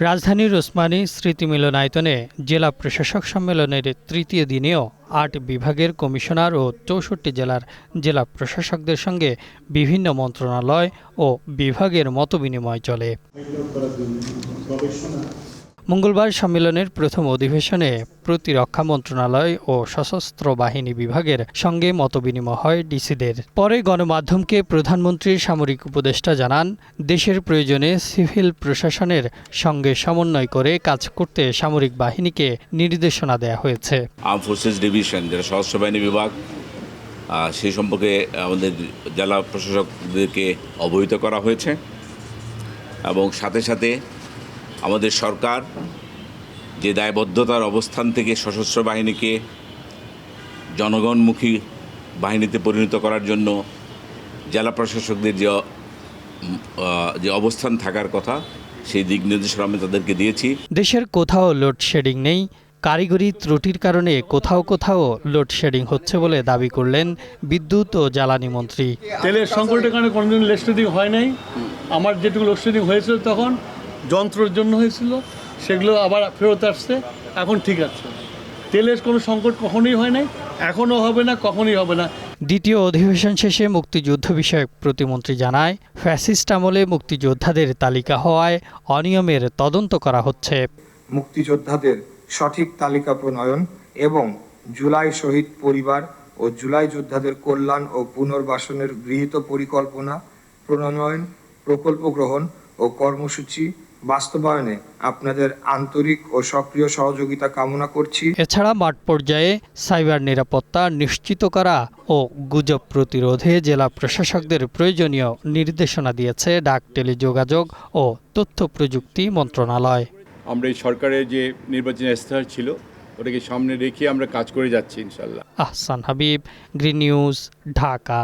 রাজধানীর ওসমানী স্মৃতি মিলনায়তনে জেলা প্রশাসক সম্মেলনের তৃতীয় দিনেও ৮ বিভাগের কমিশনার ও ৬৪ জেলার জেলা প্রশাসকদের সঙ্গে বিভিন্ন মন্ত্রণালয় ও বিভাগের মতবিনিময় চলে। মঙ্গলবার সম্মেলনের প্রথম অধিবেশনে প্রতিরক্ষা মন্ত্রণালয় ও সশস্ত্র বাহিনী বিভাগের সঙ্গে মতবিনিময় হয় ডিসিদের। পরে গণমাধ্যমকে প্রধানমন্ত্রীর সামরিক উপদেষ্টা জানান, দেশের প্রয়োজনে সিভিল প্রশাসনের সঙ্গে সমন্বয় করে কাজ করতে সামরিক বাহিনীকে নির্দেশনা দেওয়া হয়েছে। আর্ম ফোর্সেস ডিভিশন, যেটা সশস্ত্র বাহিনী বিভাগ, সেই সম্পর্কে আমাদের জেলা প্রশাসকদেরকে অবহিত করা হয়েছে এবং সাথে সাথে আমাদের সরকার যে দায়বদ্ধতার অবস্থান থেকে সশস্ত্র বাহিনীকে জনগণমুখী বাহিনীতে পরিণত করার জন্য জেলা প্রশাসকদের যে অবস্থান থাকার কথা, সেই দিক নির্দেশনা আমি তাদেরকে দিয়েছি। দেশের কোথাও লোডশেডিং নেই, কারিগরি ত্রুটির কারণে কোথাও কোথাও লোডশেডিং হচ্ছে বলে দাবি করলেন বিদ্যুৎ ও জ্বালানি মন্ত্রী। তেলের সংকটের কারণে কোনোদিন লোডশেডিং হয় নাই। আমার যেটুকু লোডশেডিং হয়েছিল তখন যন্ত্রের জন্য হয়েছিল, সেগুলো আবার ফেরত আসছে, এখন ঠিক আছে। তেলের কোনো সংকট কখনোই হয় নাই, এখনও হবে না, কখনোই হবে না। দ্বিতীয় অধিবেশন শেষে মুক্তিযুদ্ধ বিষয়ক প্রতিমন্ত্রী জানায়, ফ্যাসিস্ট আমলে মুক্তিযোদ্ধাদের তালিকা হওয়ায় অনিয়মের তদন্ত করা হচ্ছে। মুক্তিযোদ্ধাদের সঠিক তালিকা প্রণয়ন এবং জুলাই শহীদ পরিবার ও জুলাই যোদ্ধাদের কল্যাণ ও পুনর্বাসনের গৃহীত পরিকল্পনা প্রণয়ন, প্রকল্প গ্রহণ ও কর্মসূচি বাস্তবায়নে আপনাদের আন্তরিক ও সক্রিয় সহযোগিতা কামনা করছি। এছাড়া মাঠ পর্যায়ে সাইবার নিরাপত্তা নিশ্চিত করা ও গুজব প্রতিরোধে জেলা প্রশাসকদের প্রয়োজনীয় নির্দেশনা দিয়েছে ডাক, টেলিযোগাযোগ ও তথ্য প্রযুক্তি মন্ত্রণালয়। আমরা এই সরকারের যে নির্বাচনী ইস্তেহার ছিল, ওটাকে সামনে রেখে আমরা কাজ করে যাচ্ছি ইনশাল্লাহ। Ahsan Habib, green news, Dhaka.